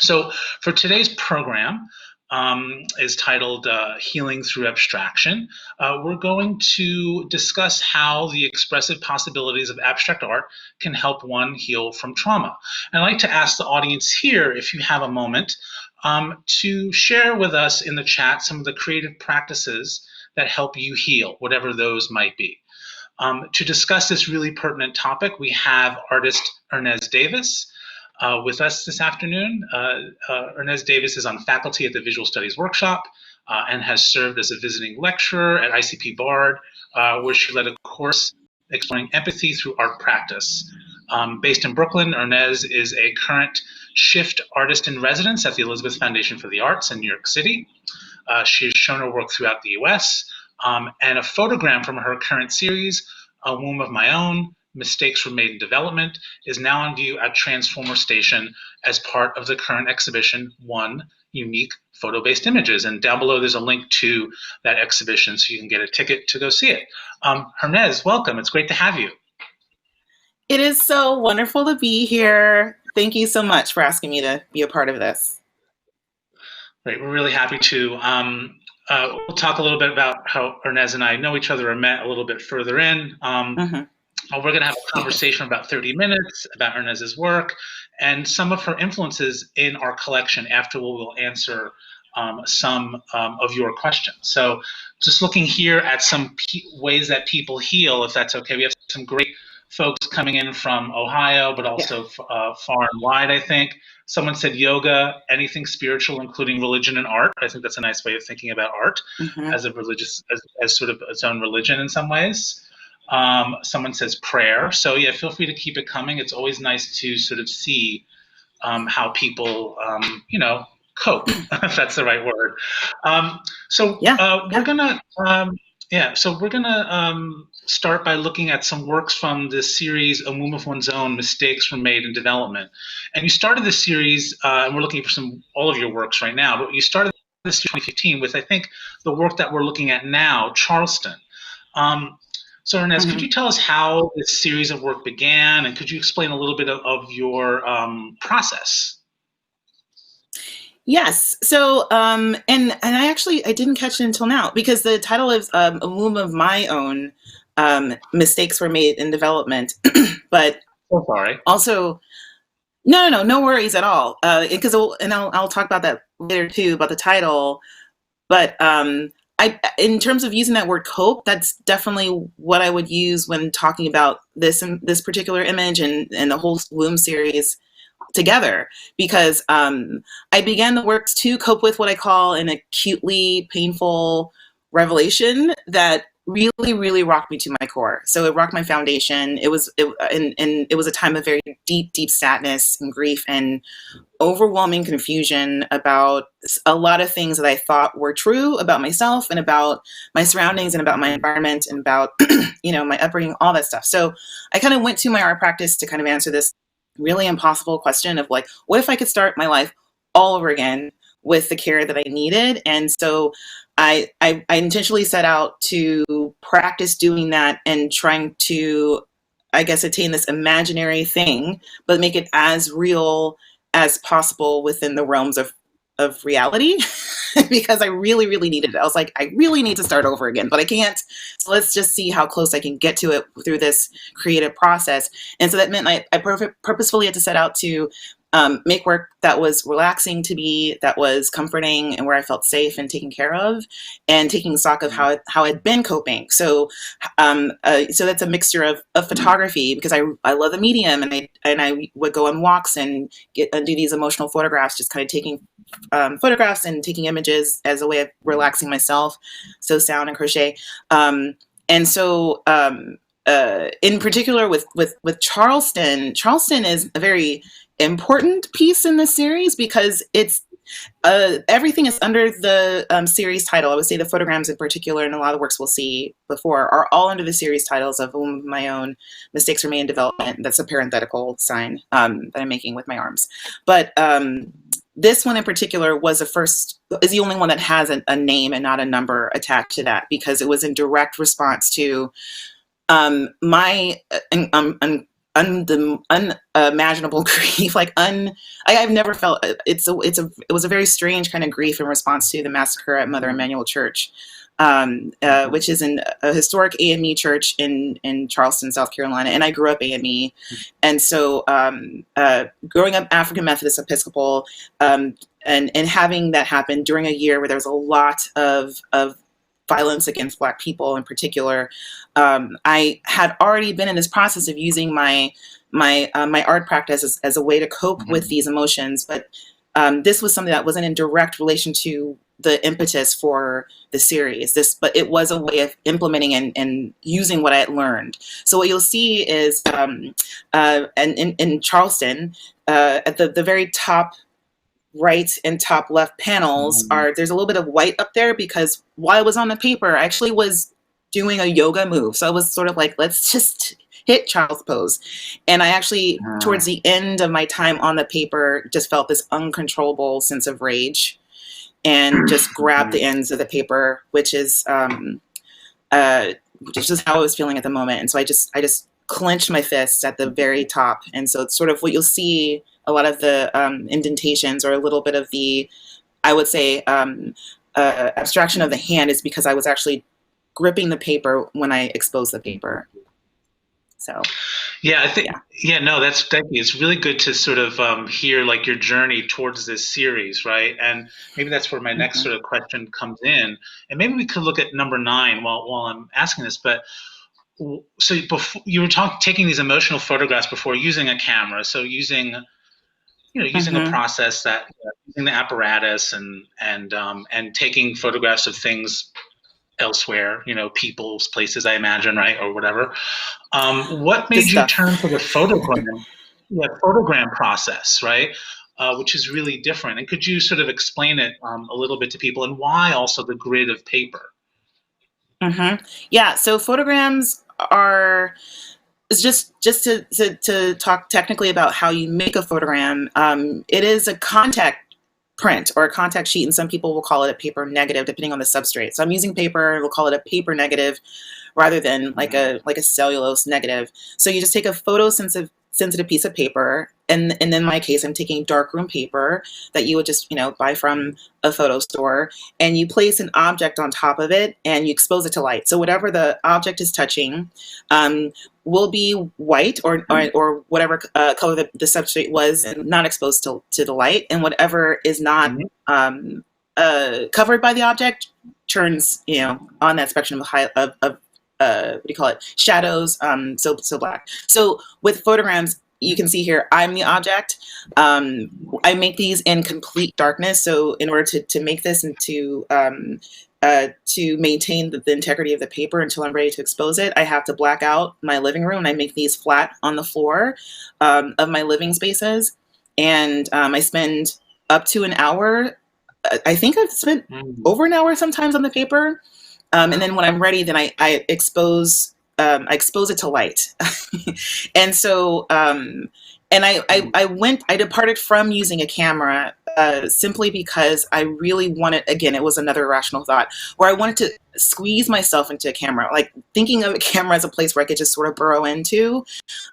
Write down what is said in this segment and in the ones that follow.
So for today's program is titled Healing Through Abstraction. We're going to discuss how the expressive possibilities of abstract art can help one heal from trauma. And I'd like to ask the audience here, if you have a moment, to share with us in the chat some of the creative practices that help you heal, whatever those might be. To discuss this really pertinent topic, we have artist Hernease Davis with us this afternoon. Ernest Davis is on faculty at the Visual Studies Workshop and has served as a visiting lecturer at ICP Bard, where she led a course exploring empathy through art practice. Based in Brooklyn, Ernest is a current Shift Artist in Residence at the Elizabeth Foundation for the Arts in New York City. She has shown her work throughout the US, and a photogram from her current series, A Womb of My Own, Mistakes Were Made in Development, is now on view at Transformer Station as part of the current exhibition, One Unique Photo-Based Images. And down below, there's a link to that exhibition so you can get a ticket to go see it. Hernease, welcome. It's great to have you. It is so wonderful to be here. Thank you so much for asking me to be a part of this. Great. We're really happy to. We'll talk a little bit about how Hernease and I know each other or met a little bit further in. We're going to have a conversation about 30 minutes about Hernease's work and some of her influences in our collection. After we'll answer some of your questions. So just looking here at some ways that people heal, if that's okay. We have some great folks coming in from Ohio, but also far and wide, I think. Someone said yoga, anything spiritual, including religion and art. I think that's a nice way of thinking about art as a religious, as sort of its own religion in some ways. Someone says prayer. So yeah, feel free to keep it coming. It's always nice to sort of see how people, cope, if that's the right word. We're gonna start by looking at some works from this series, A Womb of One's Own, Mistakes Were Made in Development. And you started this series, and we're looking for all of your works right now, but you started this in 2015 with, I think, the work that we're looking at now, Charleston. So Hernease, could you tell us how this series of work began, and could you explain a little bit of your process? Yes. So, and I didn't catch it until now, because the title is A Womb of My Own, Mistakes Were Made in Development. But so sorry. Also, no worries at all. Because I'll talk about that later too, about the title. But in terms of using that word cope, that's definitely what I would use when talking about this particular image and the whole womb series together, because I began the works to cope with what I call an acutely painful revelation that really, really rocked me to my core. So it rocked my foundation. It was a time of very deep, deep sadness and grief and overwhelming confusion about a lot of things that I thought were true about myself and about my surroundings and about my environment and about, my upbringing, all that stuff. So I kind of went to my art practice to kind of answer this really impossible question of like, what if I could start my life all over again with the care that I needed? And so I intentionally set out to practice doing that and trying to, I guess, attain this imaginary thing, but make it as real as possible within the realms of reality, because I really, really needed it. I was like, I really need to start over again, but I can't. So let's just see how close I can get to it through this creative process. And so that meant I purposefully had to set out to make work that was relaxing to me, that was comforting, and where I felt safe and taken care of, and taking stock of how I'd been coping. So so that's a mixture of photography, because I love the medium, and I would go on walks and do these emotional photographs, just kind of taking photographs and taking images as a way of relaxing myself. So sound and crochet. And so in particular with Charleston is a very important piece in this series, because it's everything is under the series title. I would say the photograms in particular, and a lot of the works we'll see before, are all under the series titles of A Womb of My Own, Mistakes Were Made in Development. That's a parenthetical sign that I'm making with my arms. But this one in particular is the only one that has a name and not a number attached to that, because it was in direct response to my the unimaginable grief. I've never felt it was a very strange kind of grief in response to the massacre at Mother Emanuel Church, which is a historic AME church in Charleston, South Carolina. And I grew up AME. And so growing up African Methodist Episcopal, and having that happen during a year where there was a lot of violence against Black people in particular, I had already been in this process of using my art practice as a way to cope with these emotions. But this was something that wasn't in direct relation to the impetus for the series. But it was a way of implementing and using what I had learned. So what you'll see is, and in Charleston, at the very top right and top left panels there's a little bit of white up there, because while I was on the paper, I actually was doing a yoga move. So I was sort of like, let's just hit child's pose. And I actually, towards the end of my time on the paper, just felt this uncontrollable sense of rage and just grabbed the ends of the paper, which is how I was feeling at the moment. And so I just clenched my fists at the very top. And so it's sort of what you'll see, a lot of the indentations, or a little bit of the, I would say, abstraction of the hand, is because I was actually gripping the paper when I exposed the paper. So, yeah, I think, no, thank you. It's really good to sort of hear like your journey towards this series, right? And maybe that's where my next sort of question comes in. And maybe we could look at number 9 while I'm asking this. But so before, you were taking these emotional photographs before using a camera. So using a process that, using the apparatus and taking photographs of things elsewhere, people's places, I imagine, right, or whatever. What made you turn to the photogram process, right, which is really different? And could you sort of explain it a little bit to people, and why also the grid of paper? Yeah, so photograms are, just to talk technically about how you make a photogram. It is a contact print or a contact sheet, and some people will call it a paper negative depending on the substrate. So I'm using paper, and we'll call it a paper negative rather than like a cellulose negative. So you just take a photosensitive piece of paper, and in my case, I'm taking darkroom paper that you would just buy from a photo store, and you place an object on top of it and you expose it to light. So whatever the object is touching will be white or whatever color the substrate was, and not exposed to the light, and whatever is not covered by the object turns on that spectrum of what do you call it, shadows, so black. So with photograms, you can see here, I'm the object. I make these in complete darkness. So in order to make this and to maintain the integrity of the paper until I'm ready to expose it, I have to black out my living room, and I make these flat on the floor of my living spaces. And I spend up to an hour. I think I've spent over an hour sometimes on the paper. And then when I'm ready, then I expose it to light. And so, I departed from using a camera simply because I really wanted, again, it was another irrational thought, where I wanted to squeeze myself into a camera, like thinking of a camera as a place where I could just sort of burrow into,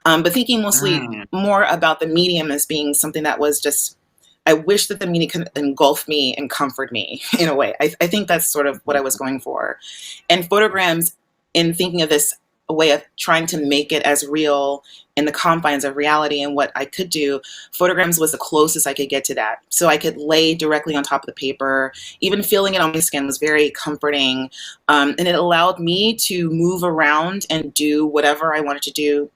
but thinking mostly more about the medium as being something that was just, I wish that the medium could engulf me and comfort me in a way. I think that's sort of what I was going for. And photograms, in thinking of this, a way of trying to make it as real in the confines of reality and what I could do, photograms was the closest I could get to that. So I could lay directly on top of the paper. Even feeling it on my skin was very comforting. And it allowed me to move around and do whatever I wanted to do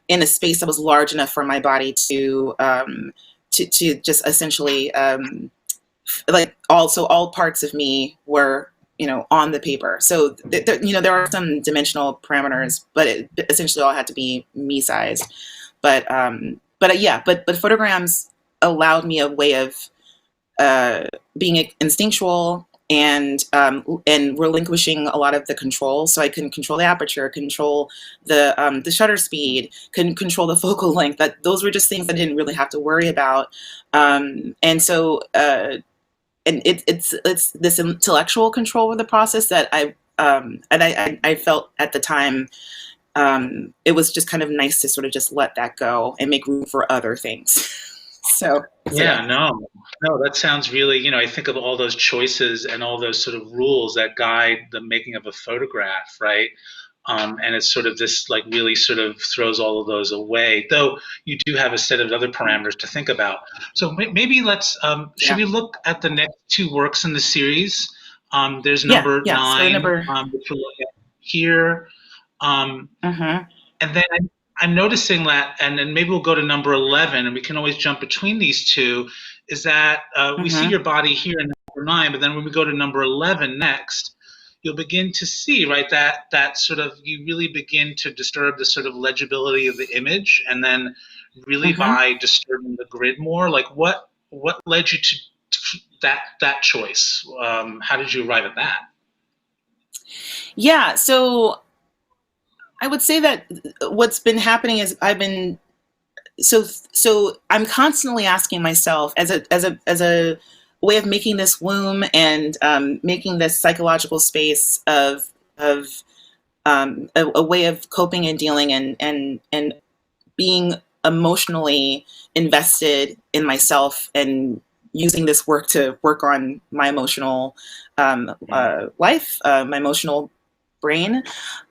in a space that was large enough for my body to just essentially all parts of me were on the paper. So there are some dimensional parameters, but it essentially all had to be me sized. But photograms allowed me a way of being instinctual and relinquishing a lot of the control. So I can control the aperture, control the shutter speed, can control the focal length. That those were just things I didn't really have to worry about. And so it's this intellectual control of the process that I felt at the time it was just kind of nice to sort of just let that go and make room for other things. So Yeah, no, that sounds really, I think of all those choices and all those sort of rules that guide the making of a photograph, right? And it's sort of this, like, really sort of throws all of those away, though you do have a set of other parameters to think about. So maybe should yeah, we look at the next two works in the series? There's yeah, number yeah. So 9, number. which we'll look at here. Um, Uh-huh. and then I'm noticing that, and then maybe we'll go to number 11, and we can always jump between these two, is that we see Uh-huh. your body here in number 9, but then when we go to number 11 next, you'll begin to see, right, that sort of, you really begin to disturb the sort of legibility of the image, and then really Uh-huh. by disturbing the grid more, like what led you to that choice? How did you arrive at that? Yeah, so I would say that what's been happening is so I'm constantly asking myself as a way of making this womb and making this psychological space of a way of coping and dealing and being emotionally invested in myself and using this work to work on my emotional life, my emotional brain.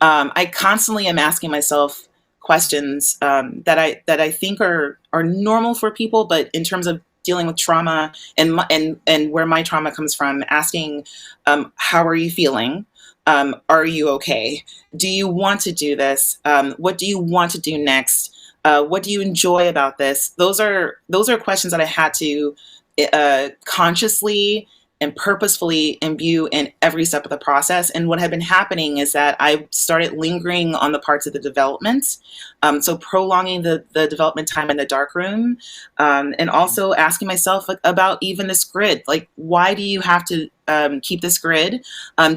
I constantly am asking myself questions that I think are normal for people, but in terms of dealing with trauma and where my trauma comes from, asking, how are you feeling? Are you okay? Do you want to do this? What do you want to do next? What do you enjoy about this? Those are questions that I had to consciously and purposefully imbue in every step of the process. And what had been happening is that I started lingering on the parts of the development, so prolonging the development time in the darkroom, and also asking myself about even this grid. Like, why do you have to keep this grid?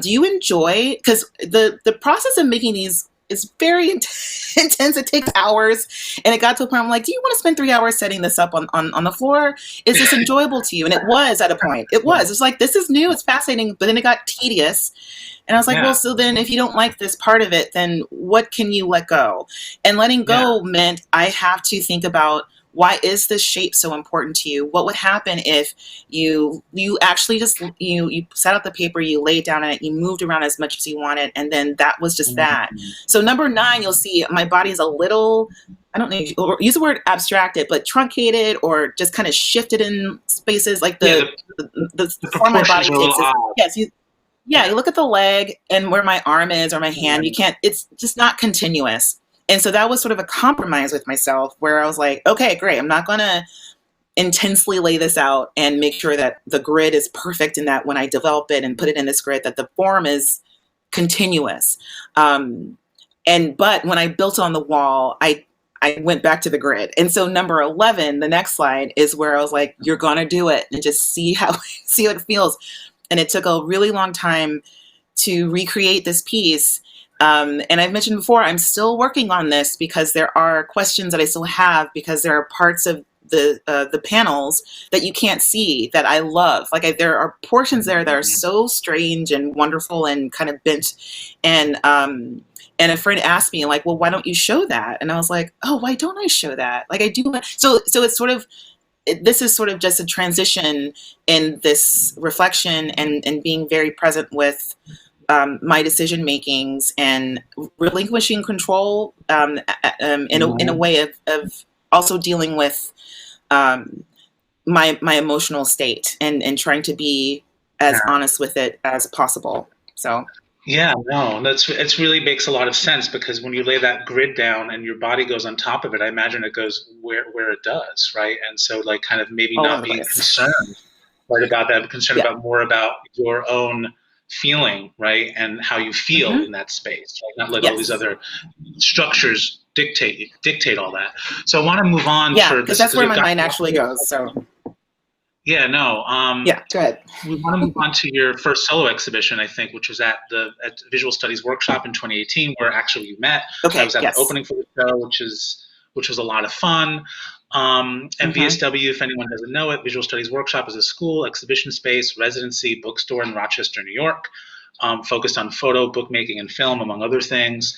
Do you enjoy? Because the process of making these is very intense. It takes hours. And it got to a point, I'm like, do you want to spend 3 hours setting this up on the floor? Is this enjoyable to you? And it was at a point. It was. It's like, this is new. It's fascinating. But then it got tedious. And I was like, well, Yeah, so then if you don't like this part of it, then what can you let go? And letting yeah. go meant I have to think about, why is this shape so important to you? What would happen if you actually just you set out the paper, you laid down on it, you moved around as much as you wanted, and then that was just that. Mhm. So number 9, you'll see my body is a little, I don't know, use the word abstracted, but truncated or just kind of shifted in spaces. Like Yeah, the the form my proportions body are a little takes is, odd. yes, you look at the leg and where my arm is or my hand, you can't, it's just not continuous. And so that was sort of a compromise with myself where I was like, okay, great. I'm not going to intensely lay this out and make sure that the grid is perfect and that when I develop it and put it in this grid, that the form is continuous. But when I built on the wall, I went back to the grid. And so number 11, the next slide, is where I was like, you're going to do it and just see how it feels. And it took a really long time to recreate this piece. And I've mentioned before, I'm still working on this because there are questions that I still have, because there are parts of the panels that you can't see that I love. There are portions there that are so strange and wonderful and kind of bent. And a friend asked me, like, well, why don't you show that? And I was like, oh, why don't I show that? Like, I do. So it's sort of, this is sort of just a transition in this reflection and being very present with my decision makings and relinquishing control, in a way of also dealing with my emotional state and trying to be as honest with it as possible. So Yeah, no, it's really makes a lot of sense, because when you lay that grid down and your body goes on top of it, I imagine it goes where it does, right? And so, like, kind of maybe all over not the being place. concerned, right, about that, but concerned Yeah. about more about your own feeling, right, and how you feel Mm-hmm. in that space, right? Not let all these Yes. other structures dictate all that. So I want to move on Yeah, for because this, that's because where we've my got. mind actually goes. So Yeah, no. yeah, go ahead. We want to move on to your first solo exhibition, I think, which was at the Visual Studies Workshop in 2018, where actually you met. I Okay. was at the Yes. opening for the show, which was a lot of fun. And Mm-hmm. VSW, if anyone doesn't know it, Visual Studies Workshop is a school, exhibition space, residency, bookstore in Rochester, New York. focused on photo, bookmaking, and film, among other things.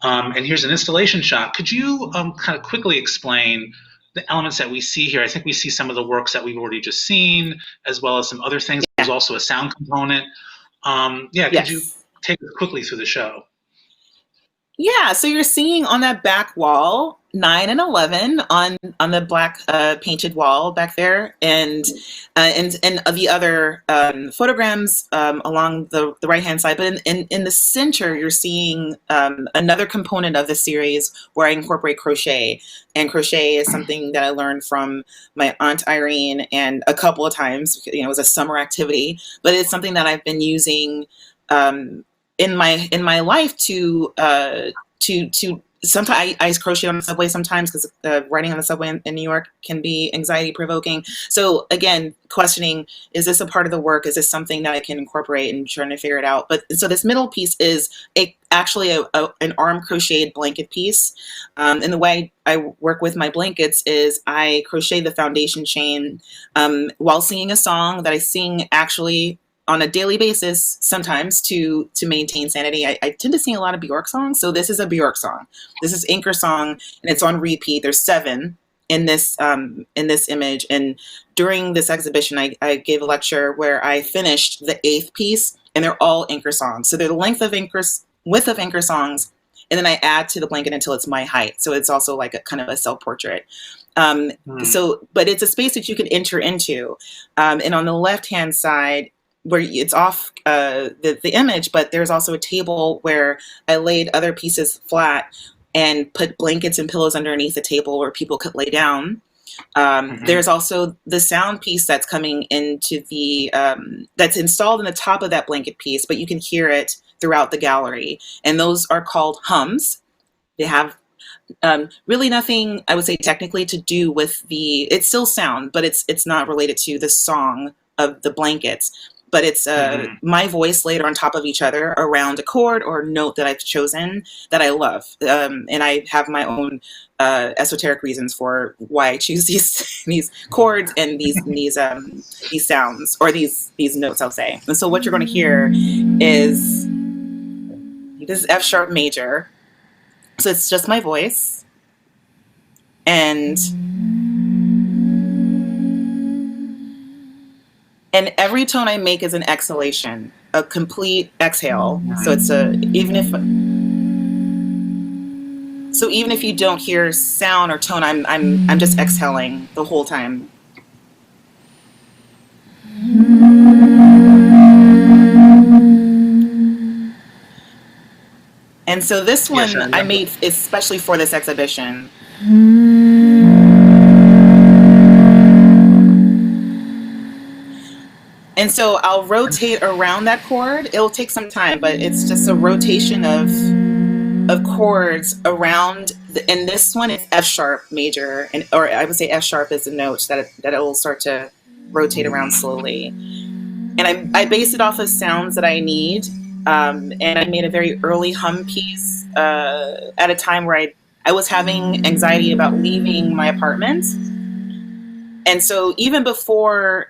And here's an installation shot. Could you kind of quickly explain the elements that we see here? I think we see some of the works that we've already just seen, as well as some other things. There's also a sound component. Could you take us quickly through the show? Yeah, so you're seeing on that back wall 9 and 11 on the black painted wall back there, and the other photograms along the right hand side. But in the center, you're seeing another component of the series where I incorporate crochet, and crochet is something that I learned from my aunt Irene, and a couple of times, it was a summer activity, but it's something that I've been using in my life to sometimes I crochet on the subway sometimes, because riding on the subway in New York can be anxiety provoking. So again, questioning, is this a part of the work? Is this something that I can incorporate, and trying to figure it out? But so this middle piece is actually an arm crocheted blanket piece. And the way I work with my blankets is I crochet the foundation chain while singing a song that I sing actually on a daily basis, sometimes to maintain sanity. I tend to sing a lot of Bjork songs. So this is a Bjork song. This is Anchor Song, and it's on repeat. There's 7 in this image. And during this exhibition, I gave a lecture where I finished the 8th piece, and they're all Anchor songs. So they're the width of Anchor songs, and then I add to the blanket until it's my height. So it's also like a kind of a self-portrait. But it's a space that you can enter into. And on the left-hand side, where it's off the image, but there's also a table where I laid other pieces flat and put blankets and pillows underneath the table where people could lay down. There's also the sound piece that's coming into that's installed in the top of that blanket piece, but you can hear it throughout the gallery. And those are called hums. They have really nothing, I would say, technically to do with it's still sound, but it's not related to the song of the blankets. But it's my voice laid on top of each other around a chord or note that I've chosen that I love. And I have my own esoteric reasons for why I choose these chords and these sounds, or these notes, I'll say. And so what you're going to hear is, this is F sharp major. So it's just my voice. And every tone I make is an exhalation, a complete exhale. So it's even if you don't hear sound or tone, I'm just exhaling the whole time. And so this one I made especially for this exhibition. And so I'll rotate around that chord. It'll take some time, but it's just a rotation of chords around. And this one is F sharp major, or I would say F sharp is the note that it'll start to rotate around slowly. And I base it off of sounds that I need. And I made a very early hum piece at a time where I was having anxiety about leaving my apartment. And so even before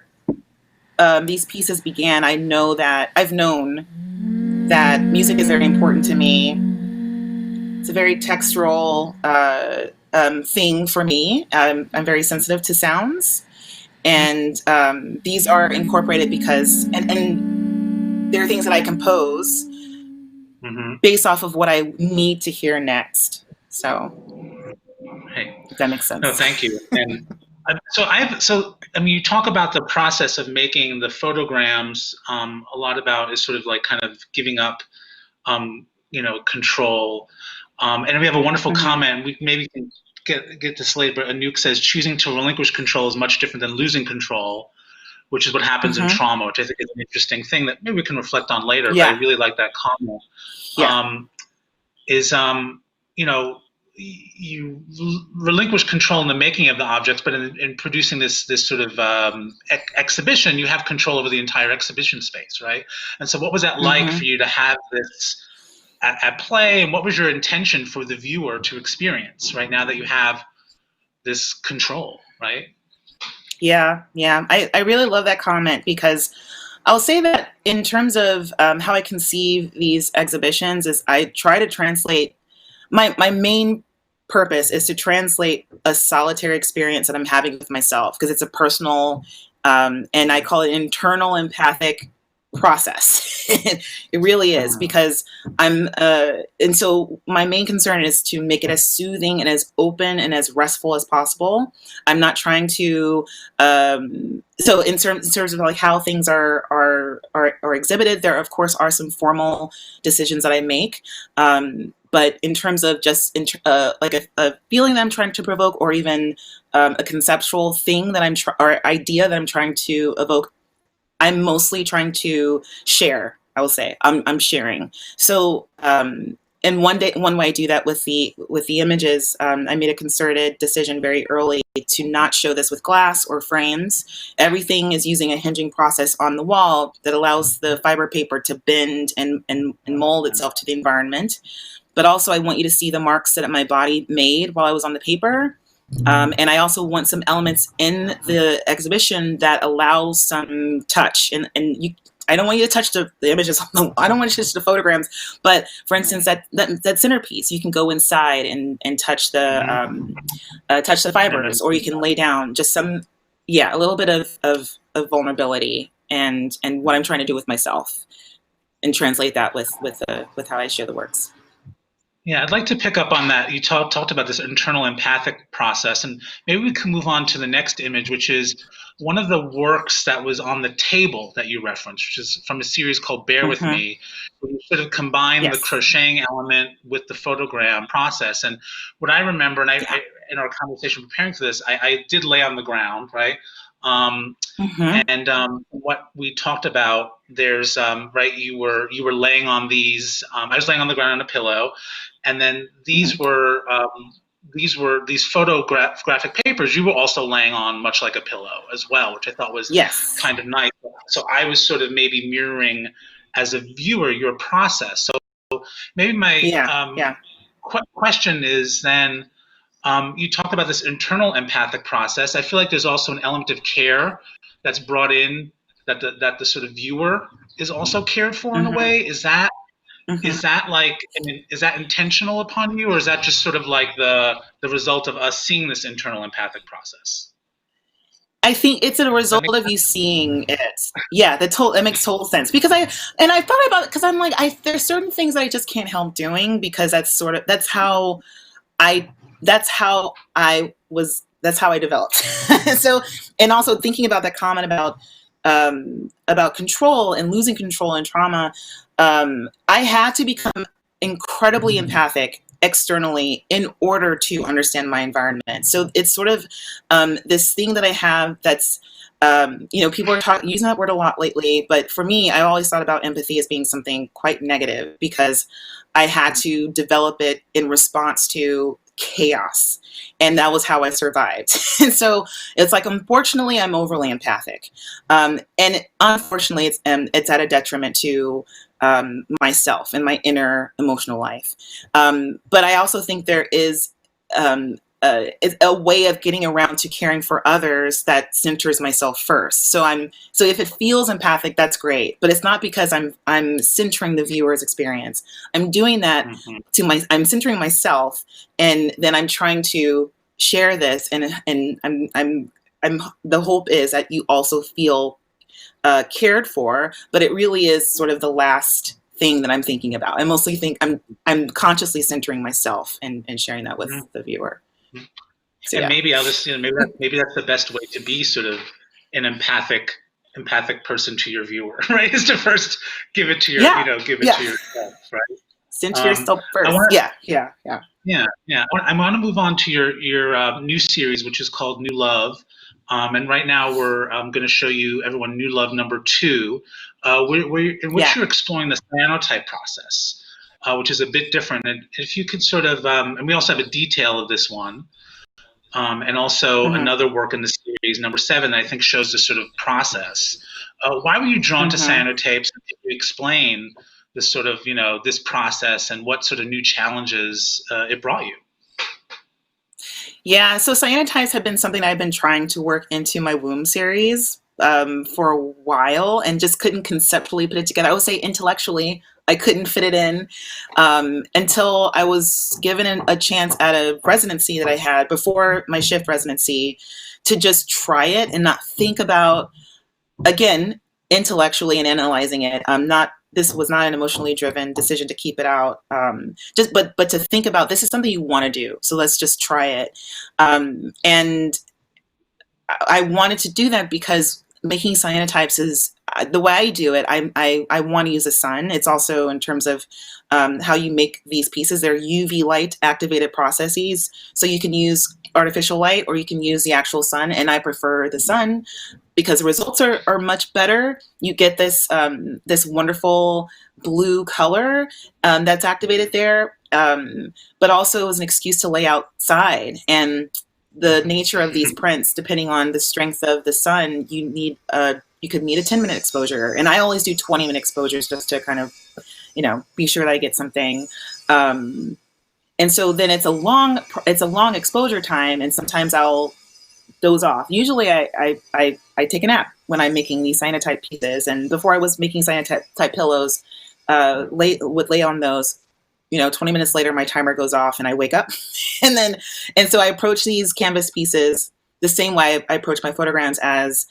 these pieces began, I've known that music is very important to me. It's a very textural thing for me. I'm very sensitive to sounds, and these are incorporated because, and there are things that I compose based off of what I need to hear next. So, if that makes sense. No, thank you. And you talk about the process of making the photograms. A lot about is sort of like kind of giving up, control. And we have a wonderful comment. We maybe can get this later, but Anouk says choosing to relinquish control is much different than losing control, which is what happens in trauma, which I think is an interesting thing that maybe we can reflect on later. Yeah. But I really like that comment. Yeah. You relinquish control in the making of the objects, but in producing this sort of exhibition, you have control over the entire exhibition space, right? And so what was that like for you to have this at play, and what was your intention for the viewer to experience, right, now that you have this control, right? Yeah. I really love that comment, because I'll say that in terms of how I conceive these exhibitions is I try to translate my main purpose is to translate a solitary experience that I'm having with myself because it's a personal and I call it internal empathic process. It really is because I'm and so my main concern is to make it as soothing and as open and as restful as possible. I'm not trying to so in terms of like how things are exhibited, there of course are some formal decisions that I make. But in terms of just like a feeling that I'm trying to provoke, or even a conceptual thing that or idea that I'm trying to evoke, I'm mostly trying to share. I will say I'm sharing. So, and one way I do that with the images, I made a concerted decision very early to not show this with glass or frames. Everything is using a hinging process on the wall that allows the fiber paper to bend and mold itself to the environment. But also, I want you to see the marks that my body made while I was on the paper. And I also want some elements in the exhibition that allows some touch. I don't want you to touch the images. I don't want you to touch the photograms. But for instance, that centerpiece, you can go inside and touch the fibers, or you can lay down just a little bit of vulnerability and what I'm trying to do with myself, and translate that with how I share the works. Yeah, I'd like to pick up on that. You talked about this internal empathic process, and maybe we can move on to the next image, which is one of the works that was on the table that you referenced, which is from a series called Bear With Me, where you sort of combine the crocheting element with the photogram process. And what I remember, and I in our conversation preparing for this, I did lay on the ground, right? And what we talked about, there's right, you were laying on these. I was laying on the ground on a pillow, and then these were these photographic papers you were also laying on, much like a pillow as well, which I thought was kind of nice. So I was sort of maybe mirroring as a viewer your process. So maybe my question is then. You talked about this internal empathic process. I feel like there's also an element of care that's brought in, that the sort of viewer is also cared for in a way. Is that like, I mean, is that intentional upon you, or is that just sort of like the result of us seeing this internal empathic process? I think it's a result of you seeing it. Yeah, it makes total sense, because I thought about it because I'm like, there's certain things that I just can't help doing, because that's how I developed. So, and also thinking about that comment about control and losing control and trauma, I had to become incredibly empathic externally in order to understand my environment. So it's sort of this thing that I have that's, people are using that word a lot lately, but for me, I always thought about empathy as being something quite negative, because I had to develop it in response to chaos, and that was how I survived. And so it's like, unfortunately, I'm overly empathic, and unfortunately, it's at a detriment to myself and my inner emotional life. But I also think there is a way of getting around to caring for others that centers myself first. So if it feels empathic, that's great, but it's not because I'm centering the viewer's experience. I'm doing that I'm centering myself, and then I'm trying to share this, and the hope is that you also feel cared for, but it really is sort of the last thing that I'm thinking about. I mostly think I'm consciously centering myself and sharing that with the viewer. So, and maybe I'll just, maybe that's the best way to be sort of an empathic person to your viewer, right? Is to first give it to your, give it to yourself, right? Center yourself first. I want to move on to your new series, which is called New Love. And right now we're going to show you everyone New Love number 2, in which you're exploring the cyanotype process, which is a bit different. And if you could sort of, and we also have a detail of this one, and also another work in the series, number 7, that I think shows this sort of process. Why were you drawn to cyanotypes? And can you explain this sort of, this process and what sort of new challenges it brought you? Yeah, so cyanotypes have been something I've been trying to work into my womb series for a while and just couldn't conceptually put it together. I would say intellectually, I couldn't fit it in until I was given a chance at a residency that I had before my shift residency to just try it and not think about, again, intellectually and analyzing it. This was not an emotionally driven decision to keep it out. But to think about, this is something you want to do, so let's just try it. And I wanted to do that because making cyanotypes is the way I do it. I want to use the sun. It's also in terms of how you make these pieces. They're UV light activated processes. So you can use artificial light or you can use the actual sun. And I prefer the sun because the results are much better. You get this this wonderful blue color that's activated there, but also as an excuse to lay outside. And the nature of these prints, depending on the strength of the sun, you could need a 10-minute exposure. And I always do 20-minute exposures just to kind of, be sure that I get something. And so then it's a long exposure time, and sometimes I'll doze off. Usually I take a nap when I'm making these cyanotype pieces. And before I was making cyanotype pillows, would lay on those. 20 minutes later, my timer goes off and I wake up. and so I approach these canvas pieces the same way I approach my photograms as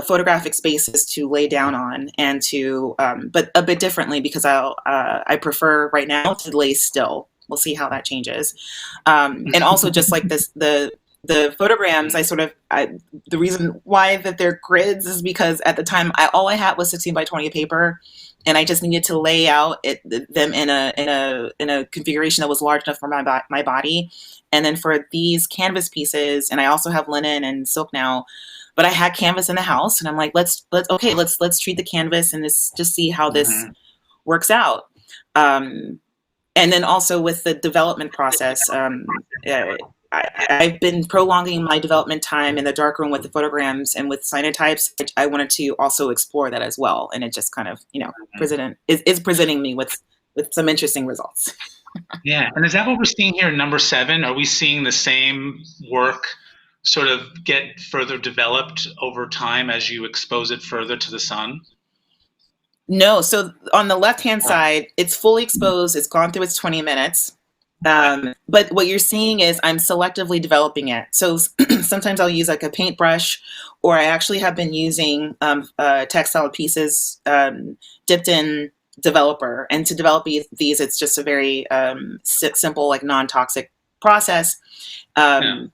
photographic spaces to lay down on and to, but a bit differently because I prefer right now to lay still. We'll see how that changes. And also just like this, the photograms, the reason why that they're grids is because at the time all I had was 16 by 20 paper. And I just needed to lay out them in a configuration that was large enough for my body. And then for these canvas pieces, and I also have linen and silk now, but I had canvas in the house, and I'm like, let's treat the canvas and just see how this works out. And then also with the development process, I've been prolonging my development time in the darkroom with the photograms and with cyanotypes. I wanted to also explore that as well. And it just kind of, is presenting me with some interesting results. Yeah. And is that what we're seeing here in number 7? Are we seeing the same work sort of get further developed over time as you expose it further to the sun? No. So on the left-hand side, it's fully exposed. It's gone through its 20 minutes. But what you're seeing is I'm selectively developing it. So sometimes I'll use like a paintbrush, or I actually have been using textile pieces dipped in developer. And to develop these, it's just a very simple, like non-toxic process. But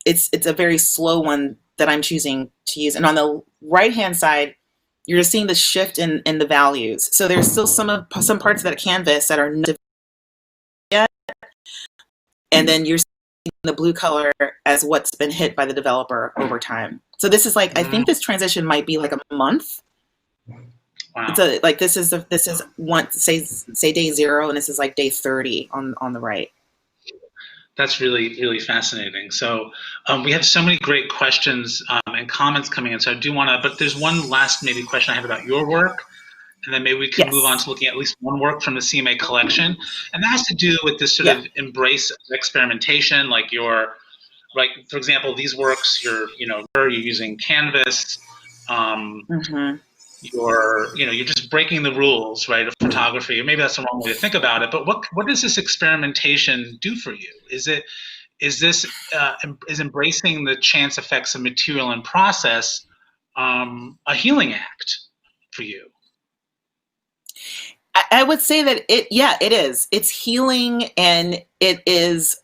it's a very slow one that I'm choosing to use. And on the right-hand side, you're just seeing the shift in the values. So there's still some parts of that canvas that are not yet, and then you're seeing the blue color as what's been hit by the developer over time. So this is like, I think this transition might be like a month. Wow. So like this is one, say day 0, and this is like day 30 on the right. That's really, really fascinating. So we have so many great questions and comments coming in. So I do want to, but there's one last maybe question I have about your work, and then maybe we can move on to looking at least one work from the CMA collection. And that has to do with this sort of embrace of experimentation, like for example, these works, you're using canvas, you're just breaking the rules, right, of photography. Or maybe that's the wrong way to think about it. But what does this experimentation do for you? Is embracing the chance effects of material and process a healing act for you? I would say that it is. It's healing, and it is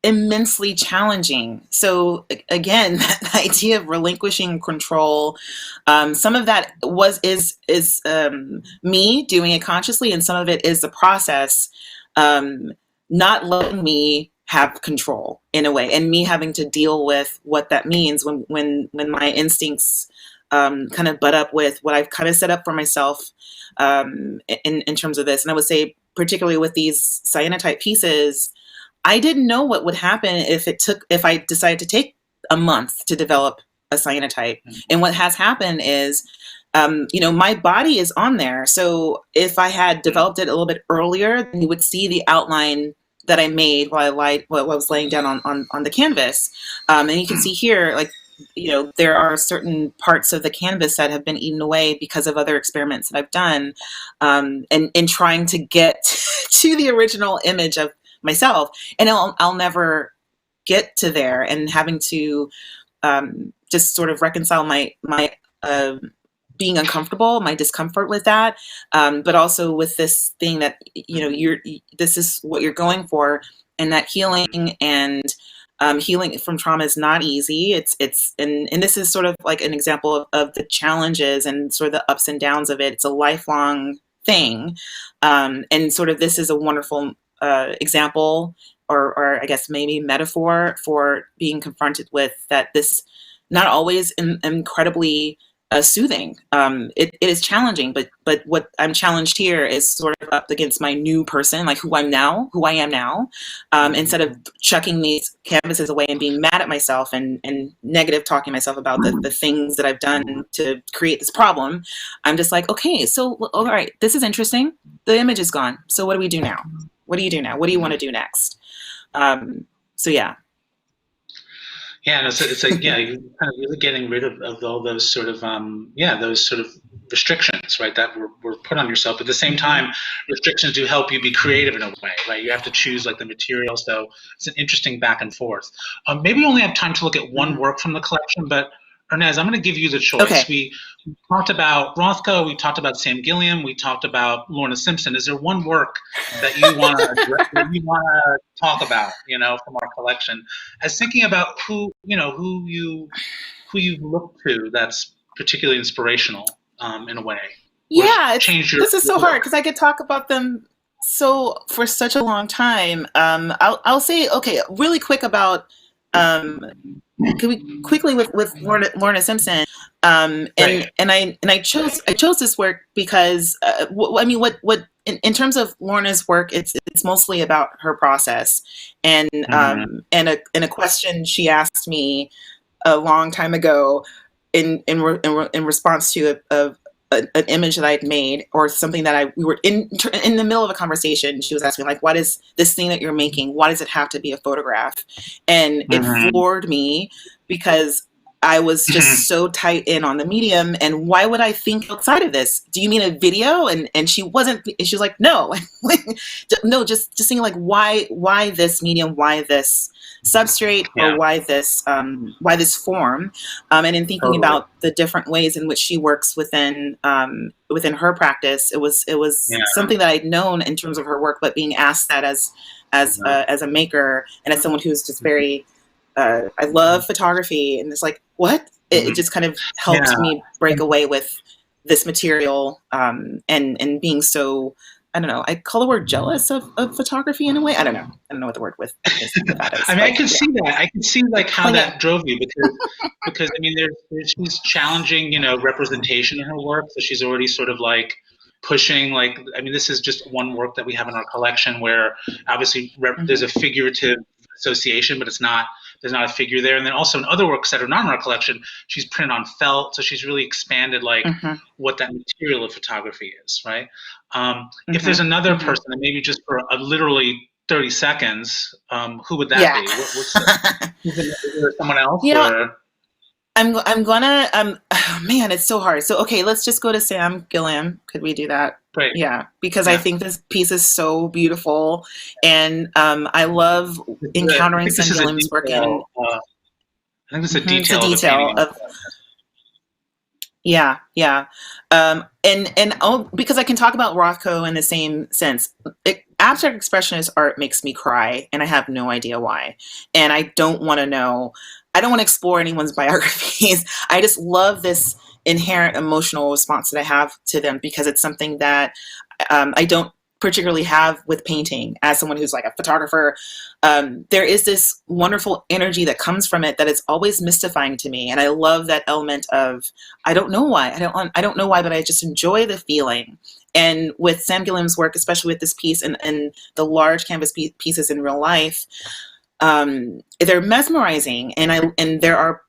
immensely challenging. So again, that idea of relinquishing control, some of that is me doing it consciously, and some of it is the process not letting me have control in a way, and me having to deal with what that means when my instincts kind of butt up with what I've kind of set up for myself in terms of this. And I would say, particularly with these cyanotype pieces, I didn't know what would happen if I decided to take a month to develop a cyanotype. And what has happened is, my body is on there. So if I had developed it a little bit earlier, then you would see the outline that I made while I was laying down on the canvas. And you can see here, like, there are certain parts of the canvas that have been eaten away because of other experiments that I've done, and in trying to get to the original image of myself. And I'll never get to there, and having to just sort of reconcile my being uncomfortable, my discomfort with that, but also with this thing that this is what you're going for, and that healing and healing from trauma is not easy. And this is sort of like an example of the challenges and sort of the ups and downs of it. It's a lifelong thing, and sort of this is a wonderful example, or I guess maybe metaphor for being confronted with that. This not always incredibly soothing. It is challenging, but what I'm challenged here is sort of up against my new person, like who I am now. Instead of chucking these canvases away and being mad at myself and negative talking myself about the things that I've done to create this problem, I'm just like, okay, so all right, this is interesting. The image is gone. So what do we do now? What do you do now? What do you want to do next? So yeah. Yeah, and it's like, yeah, you're kind of really getting rid of all those sort of those sort of restrictions, right, that were put on yourself. But at the same time, restrictions do help you be creative in a way, right? You have to choose like the material, so it's an interesting back and forth. Maybe we only have time to look at one work from the collection, but Hernease, I'm going to give you the choice. Okay. We talked about Rothko, we talked about Sam Gilliam, we talked about Lorna Simpson. Is there one work that you want to talk about, from our collection, as thinking about who you look to that's particularly inspirational in a way? Yeah, this is so hard because I could talk about them for such a long time. I'll say, okay, really quick about. Can we quickly with Lorna Simpson, and I chose this work because in terms of Lorna's work, it's mostly about her process, and a question she asked me a long time ago in response to an image that I'd made, or something that we were in the middle of a conversation. She was asking, like, what is this thing that you're making? Why does it have to be a photograph? And it floored me because I was just so tight in on the medium. And why would I think outside of this? Do you mean a video? And she was like, no, no, just saying, like, why this medium? Why this substrate? Or why this form? And in thinking about the different ways in which she works within her practice, it was something that I'd known in terms of her work, but being asked that as a maker and as someone who's just very I love photography, and it's like, what? It just kind of helped me break away with this material, and being so, I don't know, I call the word jealous of photography in a way. I don't know what the word with that is. I mean, I can see that. I can see like how that drove you, because I mean, she's challenging, representation in her work. So she's already sort of like pushing, like, I mean, this is just one work that we have in our collection where obviously there's a figurative association, but there's not a figure there. And then also in other works that are not in our collection, she's printed on felt. So she's really expanded like what that material of photography is, right? If there's another person, and maybe just for literally 30 seconds, who would that be? Is there someone else? I'm gonna, oh man, it's so hard. So, okay, let's just go to Sam Gilliam. Could we do that? Great. Yeah, because I think this piece is so beautiful, and I love encountering Sam Gilliam's work. I think it's a detail of yeah. Because I can talk about Rothko in the same sense. Abstract expressionist art makes me cry, and I have no idea why. And I don't want to know. I don't want to explore anyone's biographies. I just love this inherent emotional response that I have to them, because it's something that I don't particularly have with painting. As someone who's like a photographer, there is this wonderful energy that comes from it that is always mystifying to me. And I love that element of, I don't know why, but I just enjoy the feeling. And with Sam Gilliam's work, especially with this piece and the large canvas pieces in real life, they're mesmerizing, and there are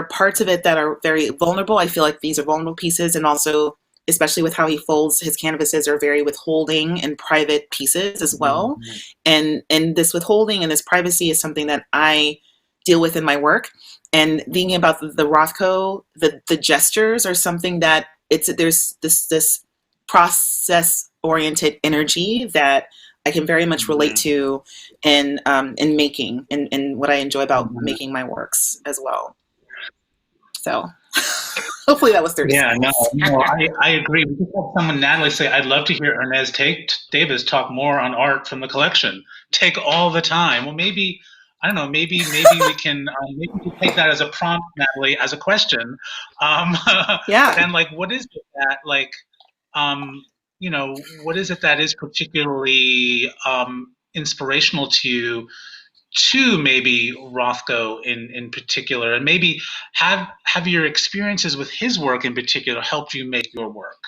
parts of it that are very vulnerable. I feel like these are vulnerable pieces, and also especially with how he folds his canvases, are very withholding and private pieces as well. And this withholding and this privacy is something that I deal with in my work. And thinking about the Rothko, the gestures are something that there's this process oriented energy that I can very much relate to in making and what I enjoy about making my works as well. So hopefully that was 30 seconds. No, I agree. We just had someone, Natalie, say, I'd love to hear Ernest Davis talk more on art from the collection. Take all the time. Well, maybe, I don't know, maybe we can maybe we take that as a prompt, Natalie, as a question. And like, what is it that, like, what is it that is particularly inspirational to you, to maybe Rothko in particular, and maybe have your experiences with his work in particular helped you make your work?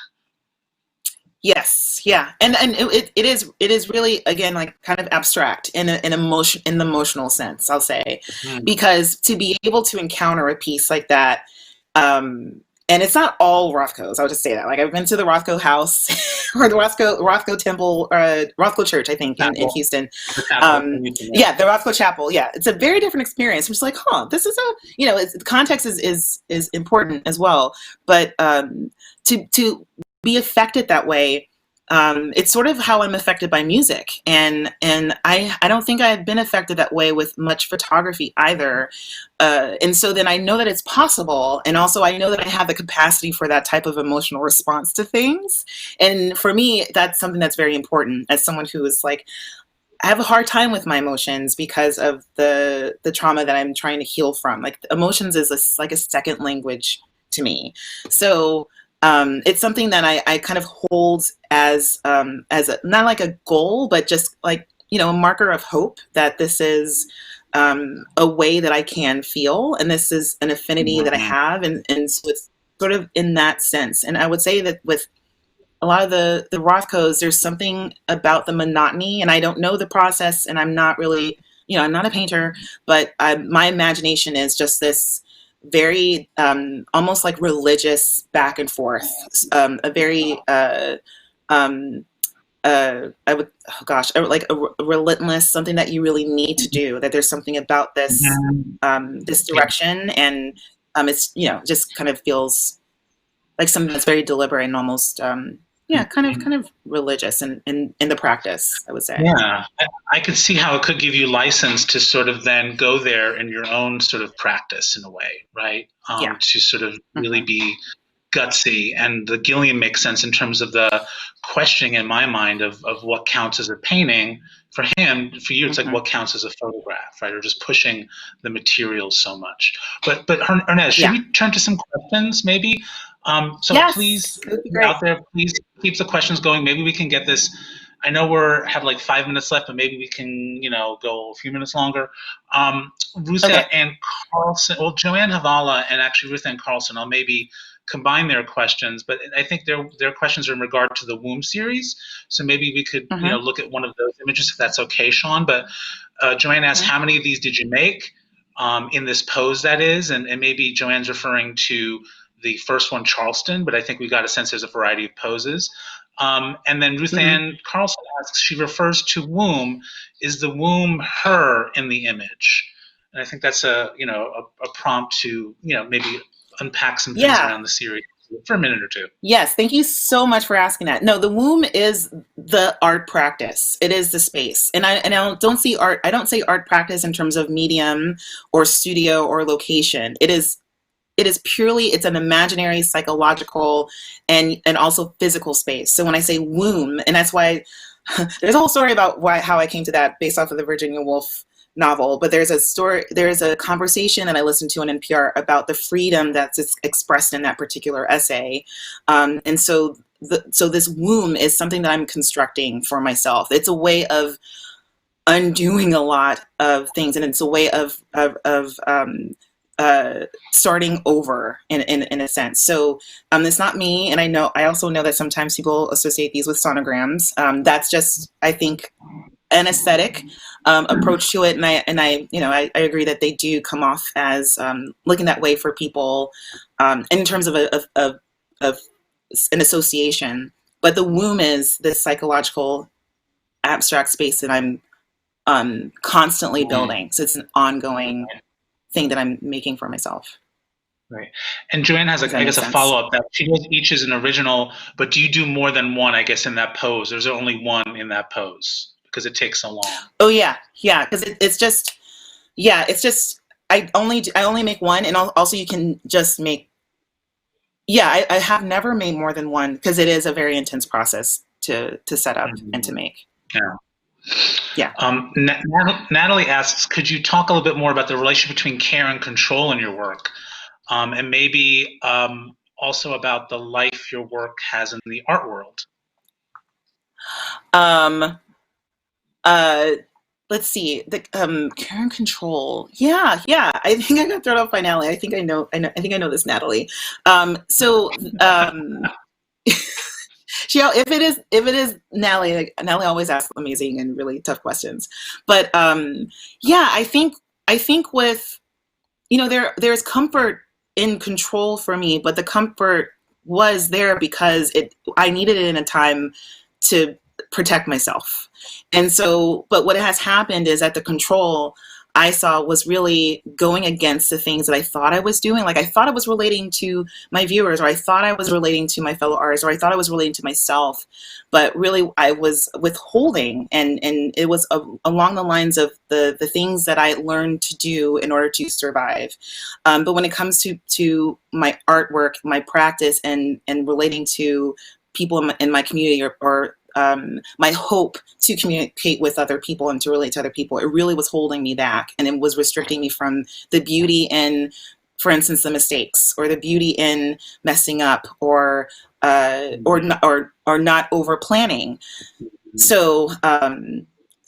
Yes, yeah, and it is really, again, like kind of abstract in the emotional sense, I'll say, because to be able to encounter a piece like that, and it's not all Rothko's. I'll just say that. Like, I've been to the Rothko house or the Rothko temple, Rothko church, I think, in Houston. The Rothko chapel. Yeah, it's a very different experience. I'm just like, this is the context is important as well. But to be affected that way, it's sort of how I'm affected by music, and I don't think I've been affected that way with much photography either, and so then I know that it's possible, and also I know that I have the capacity for that type of emotional response to things, and for me that's something that's very important as someone who is like, I have a hard time with my emotions because of the trauma that I'm trying to heal from. Like, emotions is like a second language to me, so. It's something that I kind of hold as not like a goal, but just like, a marker of hope that this is a way that I can feel, and this is an affinity that I have, and so it's sort of in that sense. And I would say that with a lot of the Rothkos, there's something about the monotony, and I don't know the process, and I'm not really, I'm not a painter, but my imagination is just this very almost like religious back and forth, a very like a relentless, something that you really need to do, that there's something about this this direction, and it's just kind of feels like something that's very deliberate and almost kind of religious in the practice, I would say. Yeah, I could see how it could give you license to sort of then go there in your own sort of practice in a way, right? To sort of really be gutsy. And the Gilliam makes sense in terms of the questioning in my mind of what counts as a painting. For him, for you, it's like what counts as a photograph, right? Or just pushing the materials so much. But Ernest, should we turn to some questions maybe? Please, out there, please keep the questions going. Maybe we can get this. I know have like 5 minutes left, but maybe we can, go a few minutes longer. Ruth Ann Carlson, well, Joanne Havala and actually Ruth Ann Carlson, I'll maybe combine their questions, but I think their questions are in regard to the womb series. So maybe we could, look at one of those images if that's okay, Sean. But Joanne asked, how many of these did you make in this pose, that is? And maybe Joanne's referring to the first one, Charleston, but I think we got a sense there's a variety of poses. And then Ruth Ann Carlson asks, she refers to womb. Is the womb her in the image? And I think that's a prompt to, maybe unpack some things around the series for a minute or two. Yes, thank you so much for asking that. No, the womb is the art practice. It is the space. And I don't see art, I don't say art practice in terms of medium or studio or location. It is purely, it's an imaginary, psychological, and also physical space. So when I say womb, and that's why there's a whole story about how I came to that based off of the Virginia Woolf novel, but there's a conversation that I listened to on NPR about the freedom that's expressed in that particular essay. And so this womb is something that I'm constructing for myself. It's a way of undoing a lot of things, and it's a way of starting over in a sense. So it's not me, and I also know that sometimes people associate these with sonograms. That's just, I think, an aesthetic approach to it, and I agree that they do come off as looking that way for people in terms of an association, but the womb is this psychological abstract space that I'm constantly building. So it's an ongoing thing that I'm making for myself. Right. And Joanne has, Does that I make guess, a sense? follow-up that she does each is an original, but do you do more than one, I guess, in that pose? There's only one in that pose because it takes so long. Oh yeah, yeah. Because it's just, yeah, it's just I only make one, and also you can just make. Yeah, I have never made more than one because it is a very intense process to set up and to make. Yeah. Yeah. Natalie asks, could you talk a little bit more about the relationship between care and control in your work? And maybe also about the life your work has in the art world. Let's see. The care and control. Yeah, yeah. I think I got thrown off by Natalie. I think I know. I think I know this, Natalie. If it is Natalie, like, Natalie always asks amazing and really tough questions. But yeah, I think with, there's comfort in control for me, but the comfort was there because I needed it in a time to protect myself. And so, but what has happened is that the control I saw was really going against the things that I thought I was doing. Like I thought I was relating to my viewers, or I thought I was relating to my fellow artists, or I thought I was relating to myself. But really I was withholding, and it was along the lines of the things that I learned to do in order to survive. But when it comes to my artwork, my practice, and relating to people in my community, or my hope to communicate with other people and to relate to other people, it really was holding me back, and it was restricting me from the beauty in, for instance, the mistakes, or the beauty in messing up, or not over planning. So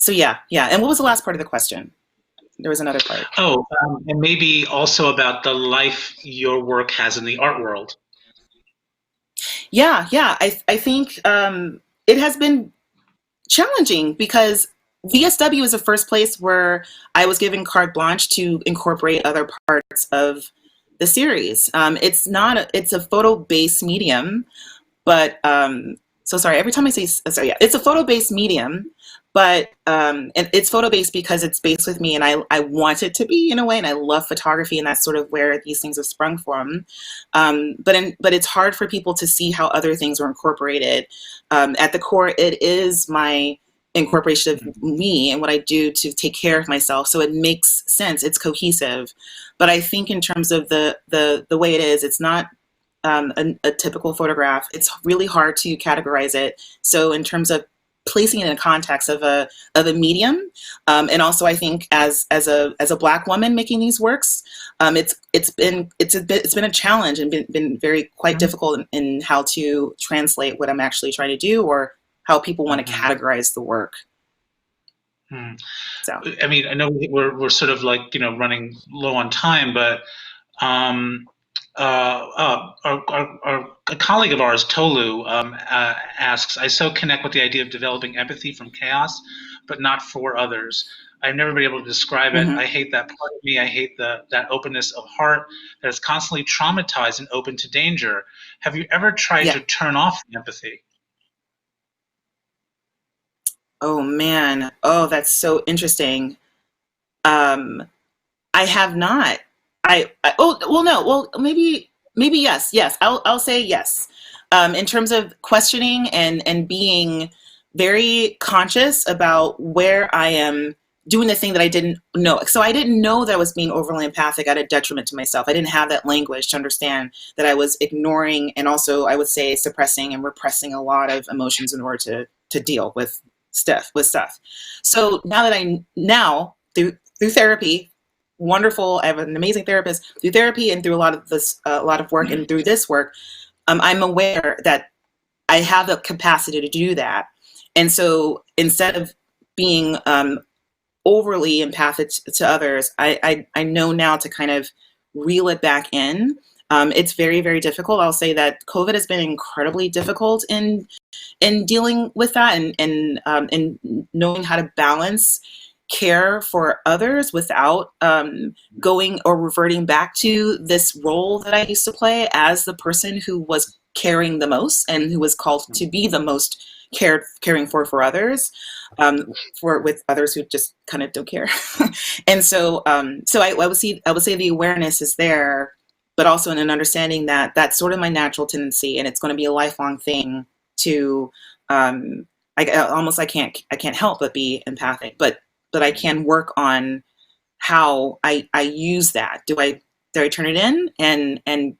yeah. And what was the last part of the question? There was another part. Oh, and maybe also about the life your work has in the art world. Yeah. I think it has been challenging because VSW is the first place where I was given carte blanche to incorporate other parts of the series. It's a photo-based medium, but so sorry, every time I say, sorry, yeah, it's a photo-based medium, but and it's photo-based because it's based with me, and I want it to be, in a way, and I love photography, and that's sort of where these things have sprung from. But it's hard for people to see how other things were incorporated. At the core, it is my incorporation of me and what I do to take care of myself, so it makes sense. It's cohesive. But I think in terms of the way it is, it's not a typical photograph. It's really hard to categorize it. So in terms of placing it in a context of a medium, and also I think as a Black woman making these works, it's been a challenge, and been very quite difficult in how to translate what I'm actually trying to do, or how people want to categorize the work. So I mean, I know we're sort of like running low on time, but a colleague of ours, Tolu, asks, I so connect with the idea of developing empathy from chaos, but not for others. I've never been able to describe it. I hate that part of me. I hate that openness of heart that is constantly traumatized and open to danger. Have you ever tried to turn off the empathy? Oh man. Oh, that's so interesting. I have not. Maybe yes. I'll say yes. In terms of questioning and being very conscious about where I am doing the thing that I didn't know. So I didn't know that I was being overly empathic at a detriment to myself. I didn't have that language to understand that I was ignoring, and also I would say suppressing and repressing a lot of emotions in order to deal with stuff. So now that through therapy, wonderful, I have an amazing therapist, through therapy and through a lot of work, and through this work, I'm aware that I have the capacity to do that. And so instead of being overly empathic to others, I know now to kind of reel it back in. It's very, very difficult. I'll say that COVID has been incredibly difficult in dealing with that, and knowing how to balance care for others without going or reverting back to this role that I used to play as the person who was caring the most and who was called to be the most caring for others, with others who just kind of don't care. And so I would say the awareness is there, but also in an understanding that that's sort of my natural tendency, and it's going to be a lifelong thing to I can't help but be empathic, but I can work on how I use that. Do I turn it in and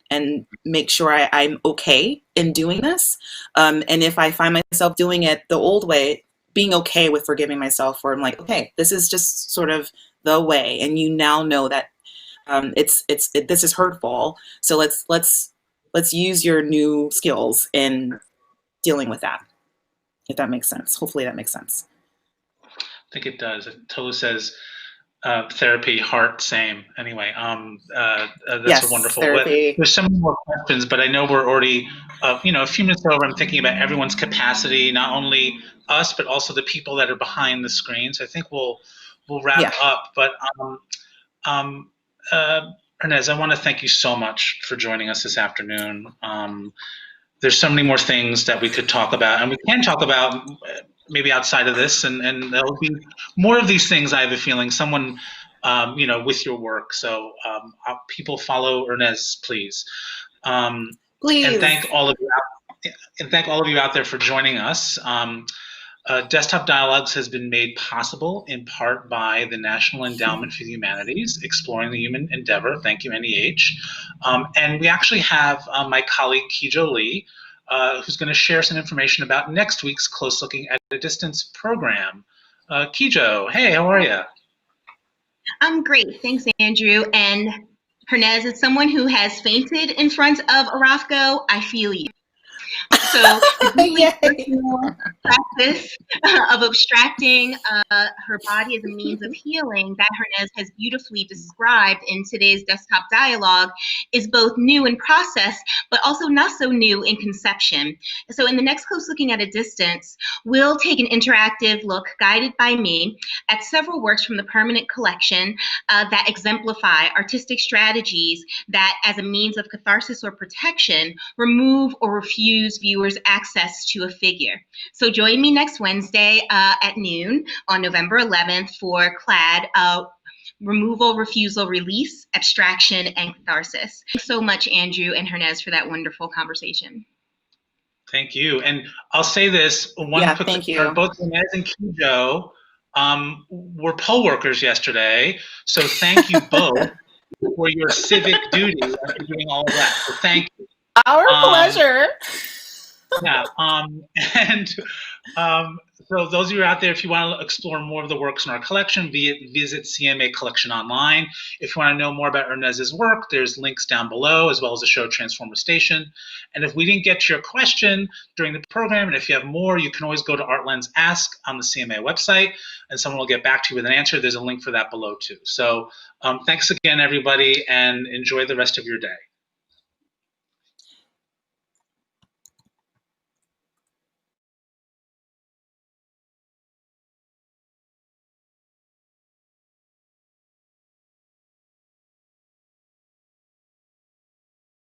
make sure I'm okay in doing this? And if I find myself doing it the old way, being okay with forgiving myself, where I'm like, okay, this is just sort of the way, and you now know that this is hurtful. So let's use your new skills in dealing with that. If that makes sense. Hopefully that makes sense. I think it does. Tolu says therapy, heart, same. Anyway, that's yes, a wonderful. Therapy. There's some more questions, but I know we're already, a few minutes over. I'm thinking about everyone's capacity, not only us, but also the people that are behind the screen. So I think we'll wrap up. But Hernease, I want to thank you so much for joining us this afternoon. There's so many more things that we could talk about, and we can talk about maybe outside of this, and there'll be more of these things, I have a feeling, someone, with your work. So people follow Hernease, please. Please. And thank all of you out there for joining us. Desktop Dialogues has been made possible in part by the National Endowment for the Humanities, Exploring the Human Endeavor. Thank you, NEH. And we actually have my colleague, Kijo Lee, who's going to share some information about next week's Close Looking at a Distance program. Kijo, hey, how are you? I'm great. Thanks, Andrew. And Hernease, as someone who has fainted in front of a Rothko, I feel you. So personal practice of abstracting her body as a means of healing that Hernease has beautifully described in today's desktop dialogue is both new in process, but also not so new in conception. So in the next Close Looking at a Distance, we'll take an interactive look, guided by me, at several works from the permanent collection that exemplify artistic strategies that, as a means of catharsis or protection, remove or refuse viewers access to a figure. So join me next Wednesday at noon on November 11th for CLAD, Removal, Refusal, Release, Abstraction, and Catharsis. Thanks so much, Andrew and Hernease, for that wonderful conversation. Thank you. And I'll say this, thank you. Both Hernease and Kijo were poll workers yesterday, so thank you both for your civic duty after doing all of that. So thank you. Our pleasure. Yeah, so those of you out there, if you want to explore more of the works in our collection, visit CMA Collection online. If you want to know more about Hernease's work, there's links down below, as well as the show Transformer Station. And if we didn't get to your question during the program, and if you have more, you can always go to ArtLens Ask on the CMA website, and someone will get back to you with an answer. There's a link for that below too. So thanks again, everybody, and enjoy the rest of your day.